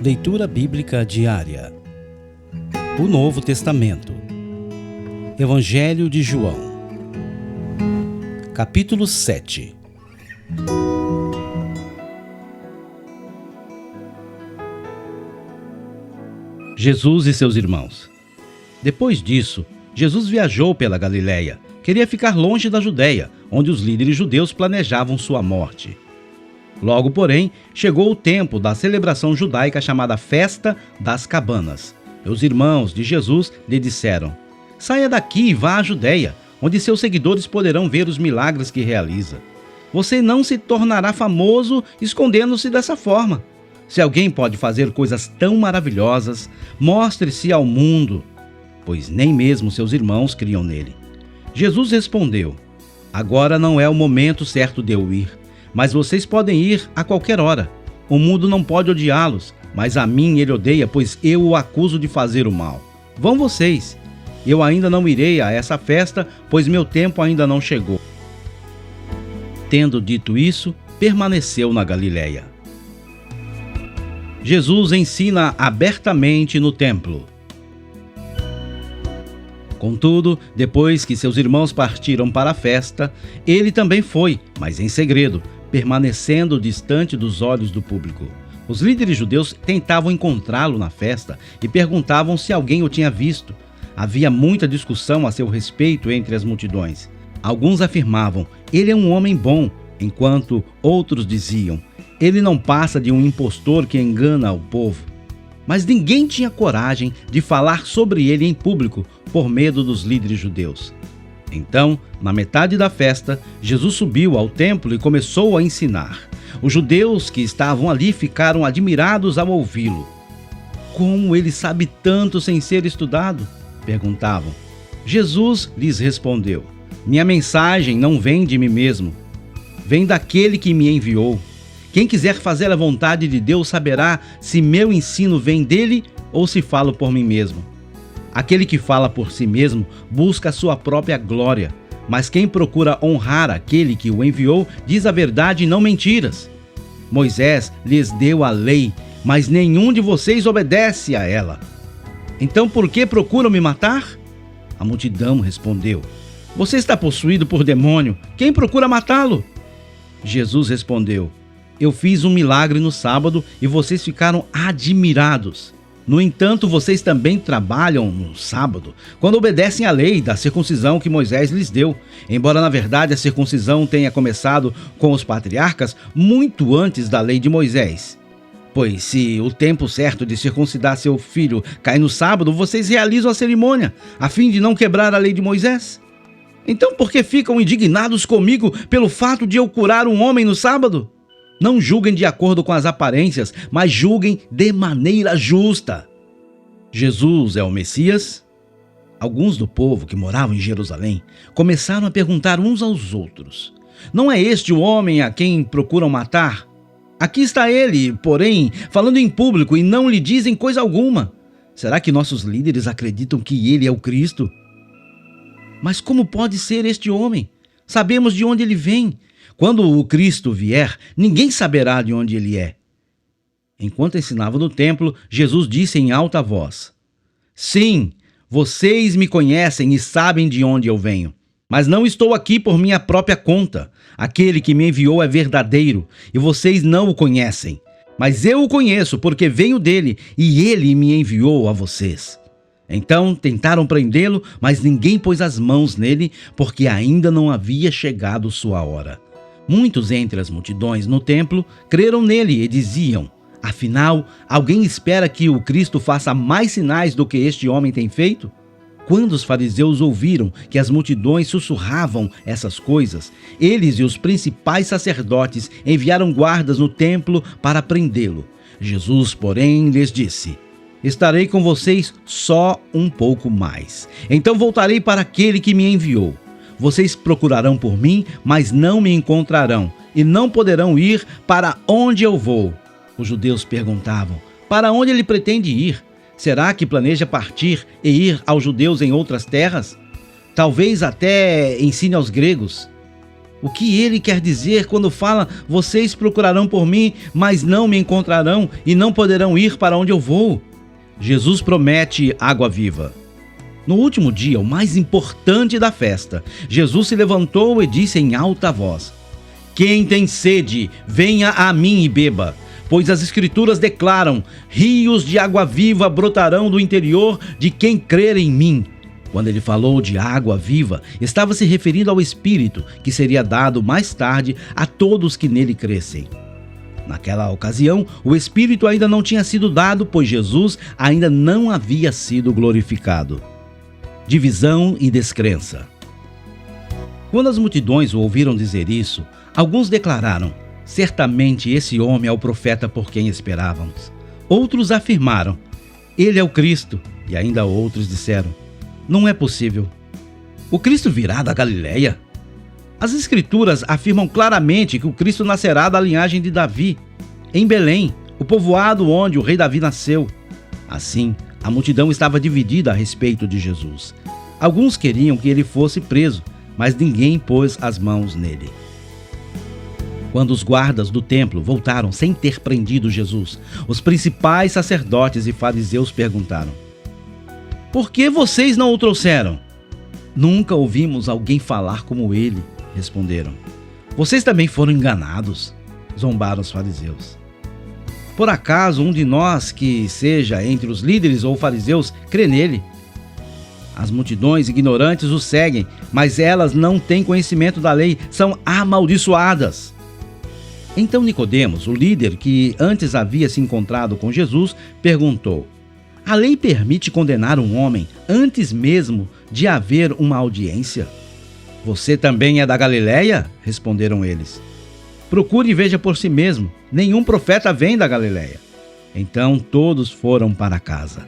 Leitura Bíblica Diária. O Novo Testamento. Evangelho de João. Capítulo 7. Jesus e seus irmãos. Depois disso, Jesus viajou pela Galiléia. Queria ficar longe da Judéia, onde os líderes judeus planejavam sua morte. Logo, porém, chegou o tempo da celebração judaica chamada Festa das Cabanas. E os irmãos de Jesus lhe disseram: saia daqui e vá à Judéia, onde seus seguidores poderão ver os milagres que realiza. Você não se tornará famoso escondendo-se dessa forma. Se alguém pode fazer coisas tão maravilhosas, mostre-se ao mundo, pois nem mesmo seus irmãos criam nele. Jesus respondeu: agora não é o momento certo de eu ir, mas vocês podem ir a qualquer hora. O mundo não pode odiá-los, mas a mim ele odeia, pois eu o acuso de fazer o mal. Vão vocês. Eu ainda não irei a essa festa, pois meu tempo ainda não chegou. Tendo dito isso, permaneceu na Galiléia. Jesus ensina abertamente no templo. Contudo, depois que seus irmãos partiram para a festa, ele também foi, mas em segredo, permanecendo distante dos olhos do público. Os líderes judeus tentavam encontrá-lo na festa e perguntavam se alguém o tinha visto. Havia muita discussão a seu respeito entre as multidões. Alguns afirmavam: ele é um homem bom, enquanto outros diziam: ele não passa de um impostor que engana o povo. Mas ninguém tinha coragem de falar sobre ele em público por medo dos líderes judeus. Então, na metade da festa, Jesus subiu ao templo e começou a ensinar. Os judeus que estavam ali ficaram admirados ao ouvi-lo. Como ele sabe tanto sem ser estudado? Perguntavam. Jesus lhes respondeu: minha mensagem não vem de mim mesmo, vem daquele que me enviou. Quem quiser fazer a vontade de Deus saberá se meu ensino vem dele ou se falo por mim mesmo. Aquele que fala por si mesmo busca a sua própria glória, mas quem procura honrar aquele que o enviou diz a verdade e não mentiras. Moisés lhes deu a lei, mas nenhum de vocês obedece a ela. Então por que procuram me matar? A multidão respondeu: você está possuído por demônio. Quem procura matá-lo? Jesus respondeu: eu fiz um milagre no sábado e vocês ficaram admirados. No entanto, vocês também trabalham no sábado, quando obedecem à lei da circuncisão que Moisés lhes deu, embora na verdade a circuncisão tenha começado com os patriarcas muito antes da lei de Moisés. Pois se o tempo certo de circuncidar seu filho cai no sábado, vocês realizam a cerimônia, a fim de não quebrar a lei de Moisés. Então por que ficam indignados comigo pelo fato de eu curar um homem no sábado? Não julguem de acordo com as aparências, mas julguem de maneira justa. Jesus é o Messias? Alguns do povo que moravam em Jerusalém começaram a perguntar uns aos outros: não é este o homem a quem procuram matar? Aqui está ele, porém, falando em público e não lhe dizem coisa alguma. Será que nossos líderes acreditam que ele é o Cristo? Mas como pode ser este homem? Sabemos de onde ele vem. Quando o Cristo vier, ninguém saberá de onde ele é. Enquanto ensinava no templo, Jesus disse em alta voz: sim, vocês me conhecem e sabem de onde eu venho. Mas não estou aqui por minha própria conta. Aquele que me enviou é verdadeiro e vocês não o conhecem. Mas eu o conheço porque venho dele e ele me enviou a vocês. Então tentaram prendê-lo, mas ninguém pôs as mãos nele porque ainda não havia chegado sua hora. Muitos entre as multidões no templo creram nele e diziam: afinal, alguém espera que o Cristo faça mais sinais do que este homem tem feito? Quando os fariseus ouviram que as multidões sussurravam essas coisas, eles e os principais sacerdotes enviaram guardas no templo para prendê-lo. Jesus, porém, lhes disse: estarei com vocês só um pouco mais. Então voltarei para aquele que me enviou. Vocês procurarão por mim, mas não me encontrarão, e não poderão ir para onde eu vou. Os judeus perguntavam: para onde ele pretende ir? Será que planeja partir e ir aos judeus em outras terras? Talvez até ensine aos gregos. O que ele quer dizer quando fala: vocês procurarão por mim, mas não me encontrarão e não poderão ir para onde eu vou? Jesus promete água viva. No último dia, o mais importante da festa, Jesus se levantou e disse em alta voz: quem tem sede, venha a mim e beba. Pois as Escrituras declaram: rios de água viva brotarão do interior de quem crer em mim. Quando ele falou de água viva, estava se referindo ao Espírito, que seria dado mais tarde a todos que nele crescem. Naquela ocasião, o Espírito ainda não tinha sido dado, pois Jesus ainda não havia sido glorificado. Divisão e descrença. Quando as multidões o ouviram dizer isso, alguns declararam: certamente esse homem é o profeta por quem esperávamos. Outros afirmaram: ele é o Cristo. E ainda outros disseram: não é possível. O Cristo virá da Galileia? As Escrituras afirmam claramente que o Cristo nascerá da linhagem de Davi, em Belém, o povoado onde o rei Davi nasceu. Assim, a multidão estava dividida a respeito de Jesus. Alguns queriam que ele fosse preso, mas ninguém pôs as mãos nele. Quando os guardas do templo voltaram sem ter prendido Jesus, os principais sacerdotes e fariseus perguntaram: por que vocês não o trouxeram? Nunca ouvimos alguém falar como ele, responderam. Vocês também foram enganados, zombaram os fariseus. Por acaso um de nós, que seja entre os líderes ou fariseus, crê nele? As multidões ignorantes o seguem, mas elas não têm conhecimento da lei, são amaldiçoadas. Então Nicodemos, o líder que antes havia se encontrado com Jesus, perguntou: a lei permite condenar um homem antes mesmo de haver uma audiência? Você também é da Galileia? Responderam eles. Procure e veja por si mesmo, nenhum profeta vem da Galileia. Então todos foram para casa.